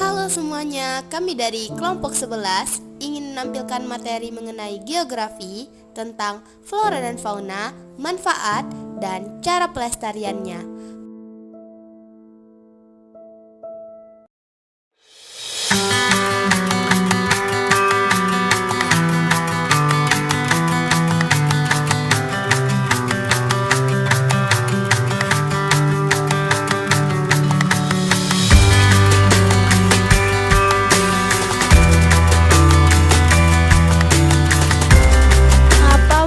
Halo semuanya, kami dari kelompok 11 ingin menampilkan materi mengenai geografi tentang flora dan fauna, manfaat, dan cara pelestariannya.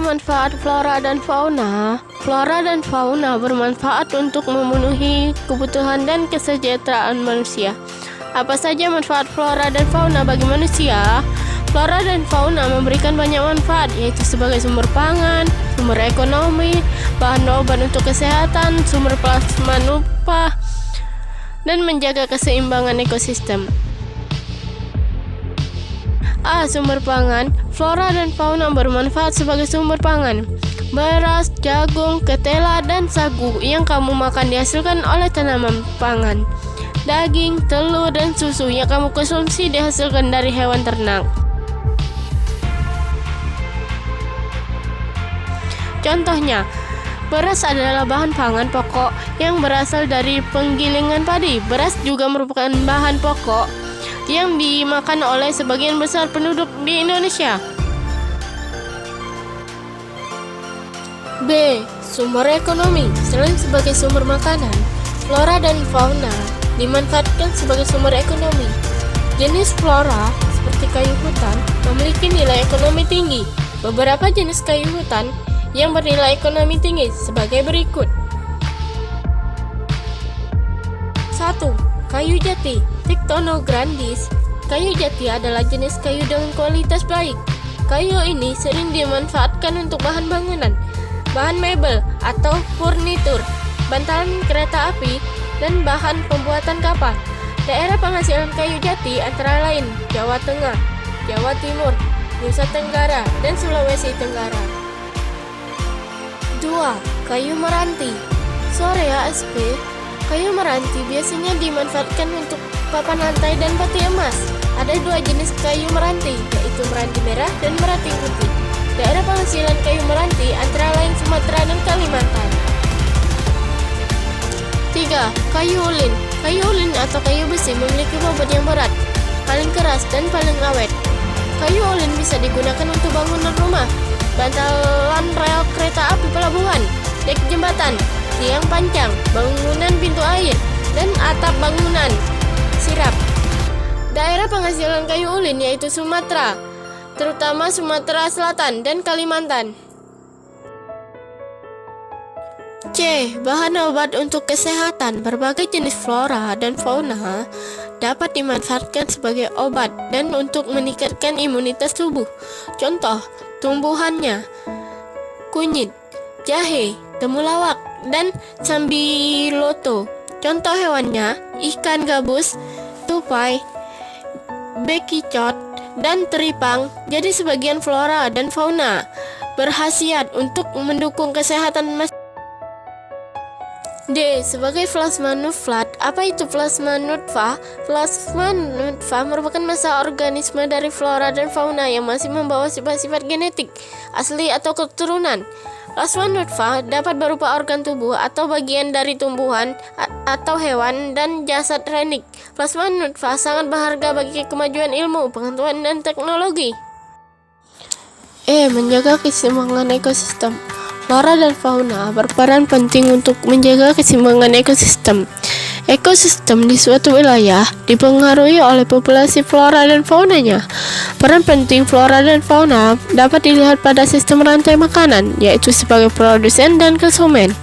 Manfaat flora dan fauna. Flora dan fauna bermanfaat untuk memenuhi kebutuhan dan kesejahteraan manusia. Apa saja manfaat flora dan fauna bagi manusia? Flora dan fauna memberikan banyak manfaat, yaitu sebagai sumber pangan, sumber ekonomi, bahan obat untuk kesehatan, sumber plasma nupa, dan menjaga keseimbangan ekosistem. Sumber pangan. Flora dan fauna bermanfaat sebagai sumber pangan. Beras, jagung, ketela, dan sagu yang kamu makan dihasilkan oleh tanaman pangan. Daging, telur, dan susu yang kamu konsumsi dihasilkan dari hewan ternak. Contohnya, beras adalah bahan pangan pokok yang berasal dari penggilingan padi. Beras juga merupakan bahan pokok yang dimakan oleh sebagian besar penduduk di Indonesia. B. Sumber ekonomi. Selain sebagai sumber makanan, flora dan fauna dimanfaatkan sebagai sumber ekonomi. Jenis flora seperti kayu hutan memiliki nilai ekonomi tinggi. Beberapa jenis kayu hutan yang bernilai ekonomi tinggi sebagai berikut. 1. Kayu jati. Pictono grandis. Kayu jati adalah jenis kayu dengan kualitas baik. Kayu ini sering dimanfaatkan untuk bahan bangunan, bahan mebel atau furnitur, bantalan kereta api, dan bahan pembuatan kapal. Daerah penghasilan kayu jati antara lain Jawa Tengah, Jawa Timur, Nusa Tenggara, dan Sulawesi Tenggara. 2. Kayu meranti. Sorea sp. Kayu meranti biasanya dimanfaatkan untuk papan lantai dan peti emas. Ada dua jenis kayu meranti, yaitu meranti merah dan meranti putih. Daerah penghasilan kayu meranti antara lain Sumatera dan Kalimantan. 3. Kayu ulin. Kayu ulin atau kayu besi memiliki bobot yang berat, paling keras, dan paling awet. Kayu ulin bisa digunakan untuk bangunan rumah, bantalan rel kereta api pelabuhan, dek jembatan, tiang pancang, bangunan pintu air, dan atap bangunan sirap. Daerah penghasilan kayu ulin yaitu Sumatera, terutama Sumatera Selatan dan Kalimantan. C. Bahan obat untuk kesehatan. Berbagai jenis flora dan fauna dapat dimanfaatkan sebagai obat dan untuk meningkatkan imunitas tubuh. Contoh tumbuhannya: kunyit, jahe, temulawak, dan sambiloto. Contoh hewannya: ikan gabus, tupai, bekicot, dan teripang. Jadi sebagian flora dan fauna berkhasiat untuk mendukung kesehatan masyarakat. D. Sebagai plasma nutfah. Apa itu plasma nutfah? Plasma nutfah merupakan massa organisme dari flora dan fauna yang masih membawa sifat-sifat genetik asli atau keturunan. Plasma nutfah dapat berupa organ tubuh atau bagian dari tumbuhan atau hewan dan jasad renik. Plasma nutfah sangat berharga bagi kemajuan ilmu, pengetahuan, dan teknologi. E. Menjaga keseimbangan ekosistem. Flora dan fauna berperan penting untuk menjaga keseimbangan ekosistem. Ekosistem di suatu wilayah dipengaruhi oleh populasi flora dan faunanya. Peran penting flora dan fauna dapat dilihat pada sistem rantai makanan, yaitu sebagai produsen dan konsumen.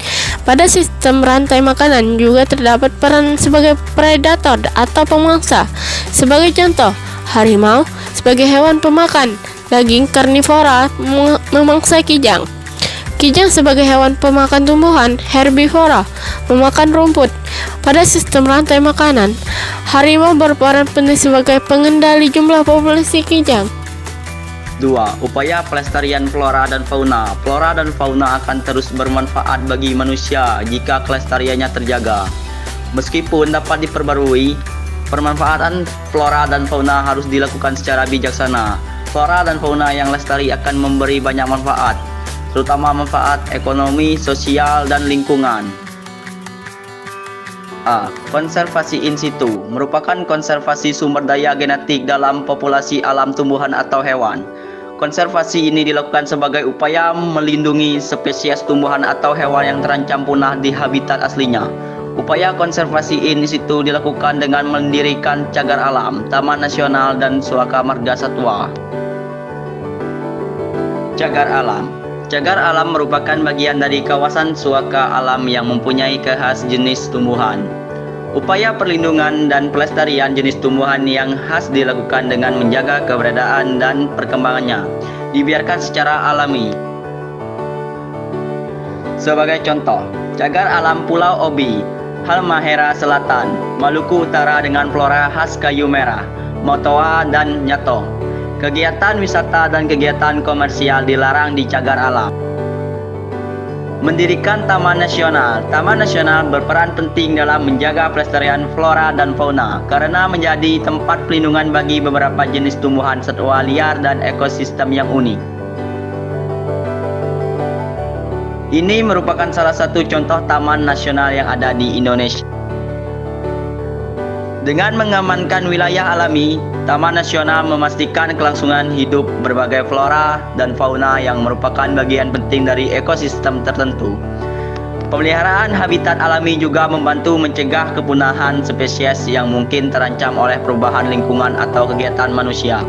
Pada sistem rantai makanan juga terdapat peran sebagai predator atau pemangsa. Sebagai contoh, harimau sebagai hewan pemakan daging karnivora memangsa kijang. Kijang sebagai hewan pemakan tumbuhan herbivora memakan rumput. Pada sistem rantai makanan, harimau berperan penting sebagai pengendali jumlah populasi kijang. 2. Upaya pelestarian flora dan fauna. Flora dan fauna akan terus bermanfaat bagi manusia jika kelestariannya terjaga. Meskipun dapat diperbarui, Pemanfaatan flora dan fauna harus dilakukan secara bijaksana. Flora dan fauna yang lestari akan memberi banyak manfaat, terutama manfaat ekonomi, sosial, dan lingkungan. A. Konservasi in situ merupakan konservasi sumber daya genetik dalam populasi alam tumbuhan atau hewan. Konservasi ini dilakukan sebagai upaya melindungi spesies tumbuhan atau hewan yang terancam punah di habitat aslinya. Upaya konservasi in situ dilakukan dengan mendirikan cagar alam, taman nasional, dan suaka marga satwa. Cagar alam. Cagar alam merupakan bagian dari kawasan suaka alam yang mempunyai khas jenis tumbuhan. Upaya perlindungan dan pelestarian jenis tumbuhan yang khas dilakukan dengan menjaga keberadaan dan perkembangannya, dibiarkan secara alami. Sebagai contoh, cagar alam Pulau Obi, Halmahera Selatan, Maluku Utara dengan flora khas kayu merah, motoa, dan nyato. Kegiatan wisata dan kegiatan komersial dilarang di cagar alam. Mendirikan Taman Nasional. Taman Nasional berperan penting dalam menjaga pelestarian flora dan fauna karena menjadi tempat pelindungan bagi beberapa jenis tumbuhan, satwa liar, dan ekosistem yang unik. Ini merupakan salah satu contoh taman nasional yang ada di Indonesia. Dengan mengamankan wilayah alami, Taman Nasional memastikan kelangsungan hidup berbagai flora dan fauna yang merupakan bagian penting dari ekosistem tertentu. Pemeliharaan habitat alami juga membantu mencegah kepunahan spesies yang mungkin terancam oleh perubahan lingkungan atau kegiatan manusia.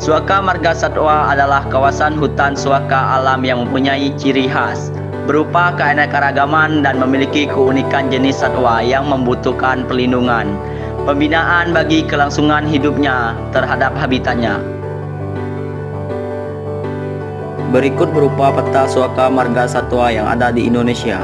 Suaka Marga Satwa adalah kawasan hutan suaka alam yang mempunyai ciri khas berupa keanekaragaman dan memiliki keunikan jenis satwa yang membutuhkan perlindungan, pembinaan bagi kelangsungan hidupnya terhadap habitatnya. Berikut berupa peta suaka marga satwa yang ada di Indonesia.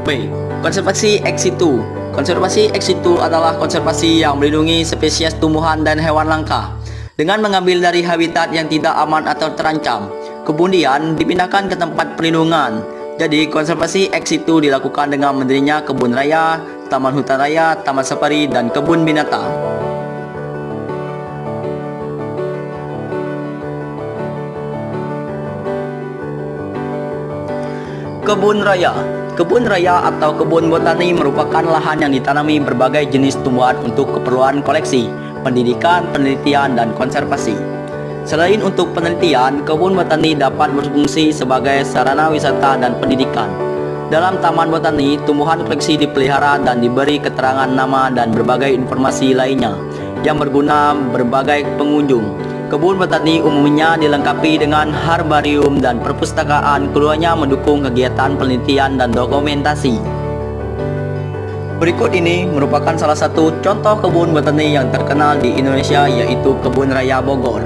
B. Konservasi ex situ. Konservasi ex situ adalah konservasi yang melindungi spesies tumbuhan dan hewan langka dengan mengambil dari habitat yang tidak aman atau terancam, kemudian dipindahkan ke tempat perlindungan. Jadi, konservasi ex situ dilakukan dengan mendirinya kebun raya, taman hutan raya, taman safari, dan kebun binatang. Kebun raya. Kebun raya atau kebun botani merupakan lahan yang ditanami berbagai jenis tumbuhan untuk keperluan koleksi, pendidikan, penelitian, dan konservasi. Selain untuk penelitian, kebun botani dapat berfungsi sebagai sarana wisata dan pendidikan. Dalam taman botani, tumbuhan koleksi dipelihara dan diberi keterangan nama dan berbagai informasi lainnya yang berguna berbagai pengunjung. Kebun botani umumnya dilengkapi dengan herbarium dan perpustakaan, keduanya mendukung kegiatan penelitian dan dokumentasi. Berikut ini merupakan salah satu contoh kebun botani yang terkenal di Indonesia, yaitu Kebun Raya Bogor.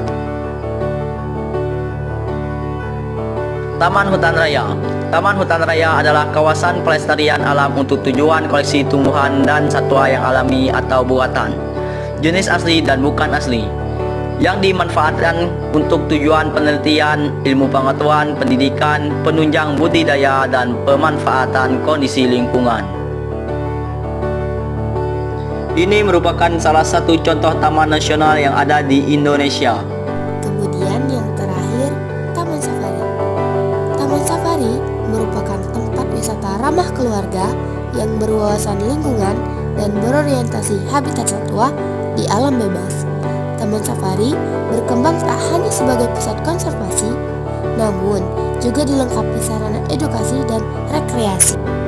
Taman Hutan Raya. Taman Hutan Raya adalah kawasan pelestarian alam untuk tujuan koleksi tumbuhan dan satwa yang alami atau buatan, jenis asli dan bukan asli, yang dimanfaatkan untuk tujuan penelitian, ilmu pengetahuan, pendidikan, penunjang budidaya, dan pemanfaatan kondisi lingkungan. Ini merupakan salah satu contoh taman nasional yang ada di Indonesia. Kemudian yang terakhir, Taman Safari. Taman Safari merupakan tempat wisata ramah keluarga yang berwawasan lingkungan dan berorientasi habitat satwa di alam bebas. Taman Safari berkembang tak hanya sebagai pusat konservasi, namun juga dilengkapi sarana edukasi dan rekreasi.